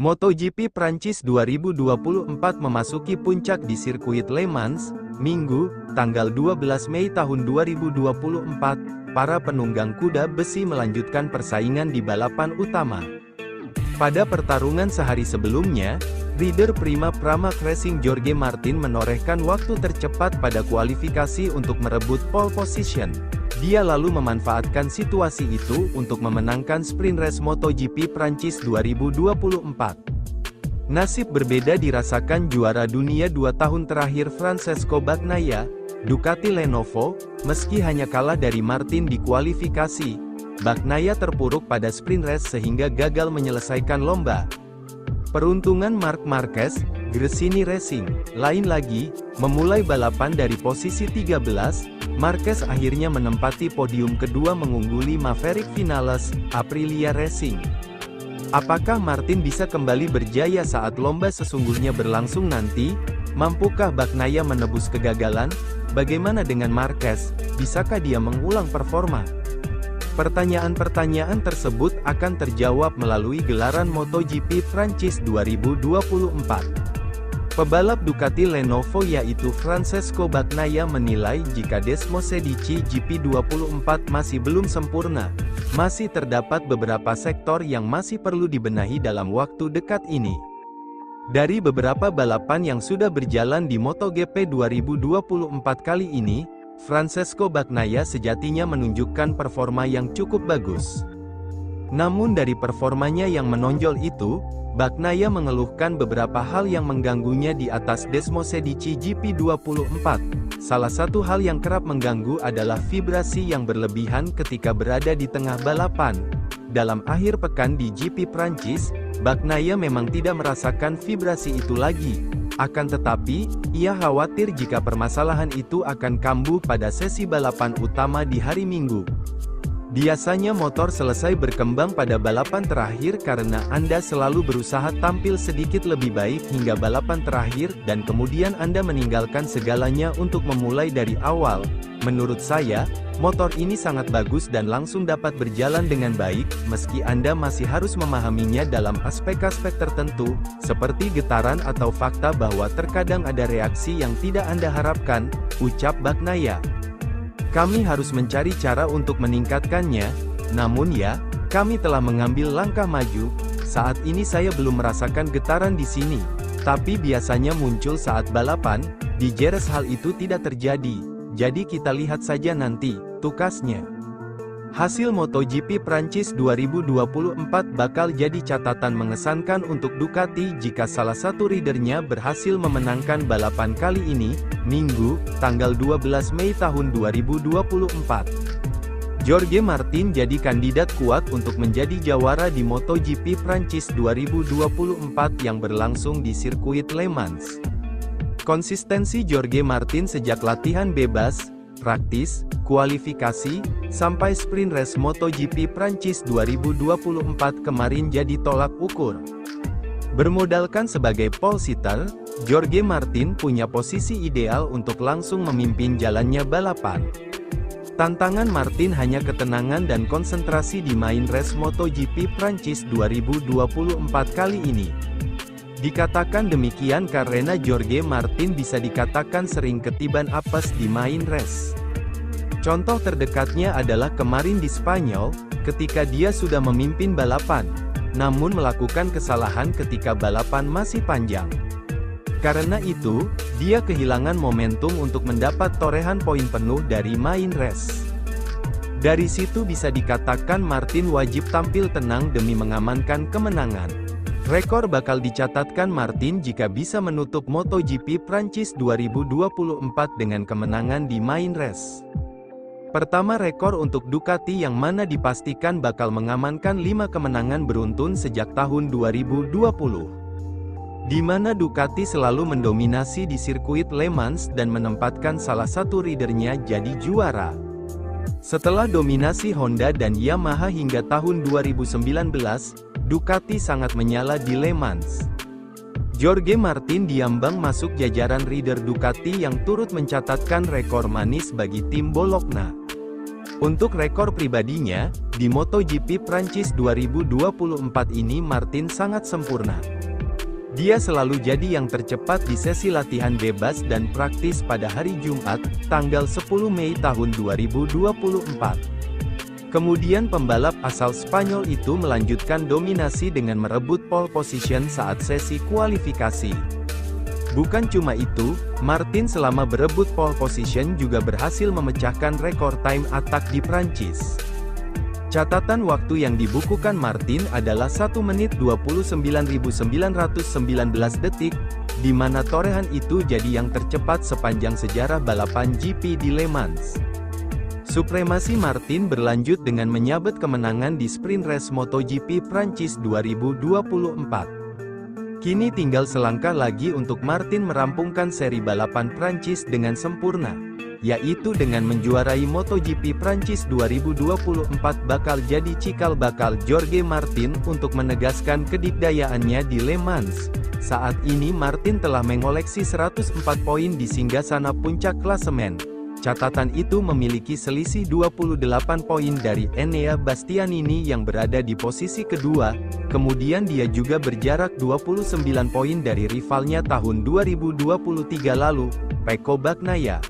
MotoGP Prancis 2024 memasuki puncak di sirkuit Le Mans, Minggu, tanggal 12 Mei tahun 2024. Para penunggang kuda besi melanjutkan persaingan di balapan utama. Pada pertarungan sehari sebelumnya, rider Prima Pramac Racing Jorge Martin menorehkan waktu tercepat pada kualifikasi untuk merebut pole position. Dia lalu memanfaatkan situasi itu untuk memenangkan sprint race MotoGP Prancis 2024. Nasib berbeda dirasakan juara dunia 2 tahun terakhir Francesco Bagnaia, Ducati Lenovo. Meski hanya kalah dari Martin di kualifikasi, Bagnaia terpuruk pada sprint race sehingga gagal menyelesaikan lomba. Peruntungan Marc Marquez, Gresini Racing, lain lagi, memulai balapan dari posisi 13, Marquez akhirnya menempati podium kedua mengungguli Maverick Vinales, Aprilia Racing. Apakah Martin bisa kembali berjaya saat lomba sesungguhnya berlangsung nanti? Mampukah Bagnaia menebus kegagalan? Bagaimana dengan Marquez? Bisakah dia mengulang performa? Pertanyaan-pertanyaan tersebut akan terjawab melalui gelaran MotoGP Prancis 2024. Pebalap Ducati Lenovo yaitu Francesco Bagnaia menilai jika Desmosedici GP24 masih belum sempurna. Masih terdapat beberapa sektor yang masih perlu dibenahi dalam waktu dekat ini. Dari beberapa balapan yang sudah berjalan di MotoGP 2024 kali ini, Francesco Bagnaia sejatinya menunjukkan performa yang cukup bagus. Namun dari performanya yang menonjol itu, Bagnaia mengeluhkan beberapa hal yang mengganggunya di atas Desmosedici GP24. Salah satu hal yang kerap mengganggu adalah vibrasi yang berlebihan ketika berada di tengah balapan. Dalam akhir pekan di GP Prancis, Bagnaia memang tidak merasakan vibrasi itu lagi. Akan tetapi, ia khawatir jika permasalahan itu akan kambuh pada sesi balapan utama di hari Minggu. Biasanya motor selesai berkembang pada balapan terakhir karena Anda selalu berusaha tampil sedikit lebih baik hingga balapan terakhir dan kemudian Anda meninggalkan segalanya untuk memulai dari awal. Menurut saya, motor ini sangat bagus dan langsung dapat berjalan dengan baik, meski Anda masih harus memahaminya dalam aspek-aspek tertentu, seperti getaran atau fakta bahwa terkadang ada reaksi yang tidak Anda harapkan, ucap Bagnaia. Kami harus mencari cara untuk meningkatkannya, namun ya, kami telah mengambil langkah maju. Saat ini saya belum merasakan getaran di sini, tapi biasanya muncul saat balapan. Di Jerez hal itu tidak terjadi, jadi kita lihat saja nanti, tukasnya. Hasil MotoGP Prancis 2024 bakal jadi catatan mengesankan untuk Ducati jika salah satu ridernya berhasil memenangkan balapan kali ini, Minggu, tanggal 12 Mei tahun 2024. Jorge Martin jadi kandidat kuat untuk menjadi jawara di MotoGP Prancis 2024 yang berlangsung di sirkuit Le Mans. Konsistensi Jorge Martin sejak latihan bebas, praktis, kualifikasi, sampai sprint race MotoGP Prancis 2024 kemarin jadi tolak ukur. Bermodalkan sebagai pole sitter, Jorge Martin punya posisi ideal untuk langsung memimpin jalannya balapan. Tantangan Martin hanya ketenangan dan konsentrasi di main race MotoGP Prancis 2024 kali ini. Dikatakan demikian karena Jorge Martin bisa dikatakan sering ketiban apes di main race. Contoh terdekatnya adalah kemarin di Spanyol, ketika dia sudah memimpin balapan, namun melakukan kesalahan ketika balapan masih panjang. Karena itu, dia kehilangan momentum untuk mendapat torehan poin penuh dari main race. Dari situ bisa dikatakan Martin wajib tampil tenang demi mengamankan kemenangan. Rekor bakal dicatatkan Martin jika bisa menutup MotoGP Prancis 2024 dengan kemenangan di main race. Pertama rekor untuk Ducati yang mana dipastikan bakal mengamankan 5 kemenangan beruntun sejak tahun 2020. Di mana Ducati selalu mendominasi di sirkuit Le Mans dan menempatkan salah satu ridernya jadi juara. Setelah dominasi Honda dan Yamaha hingga tahun 2019, Ducati sangat menyala di Le Mans. Jorge Martin diambang masuk jajaran rider Ducati yang turut mencatatkan rekor manis bagi tim Bologna. Untuk rekor pribadinya, di MotoGP Prancis 2024 ini Martin sangat sempurna. Dia selalu jadi yang tercepat di sesi latihan bebas dan praktis pada hari Jumat, tanggal 10 Mei tahun 2024. Kemudian pembalap asal Spanyol itu melanjutkan dominasi dengan merebut pole position saat sesi kualifikasi. Bukan cuma itu, Martin selama berebut pole position juga berhasil memecahkan rekor time attack di Prancis. Catatan waktu yang dibukukan Martin adalah 1 menit 29.919 detik, di mana torehan itu jadi yang tercepat sepanjang sejarah balapan GP di Le Mans. Supremasi Martin berlanjut dengan menyabet kemenangan di sprint race MotoGP Prancis 2024. Kini tinggal selangkah lagi untuk Martin merampungkan seri balapan Prancis dengan sempurna, yaitu dengan menjuarai MotoGP Prancis 2024 bakal jadi cikal bakal Jorge Martin untuk menegaskan kedikdayaannya di Le Mans. Saat ini Martin telah mengoleksi 104 poin di singgasana puncak klasemen. Catatan itu memiliki selisih 28 poin dari Enea Bastianini yang berada di posisi kedua, kemudian dia juga berjarak 29 poin dari rivalnya tahun 2023 lalu, Pecco Bagnaia.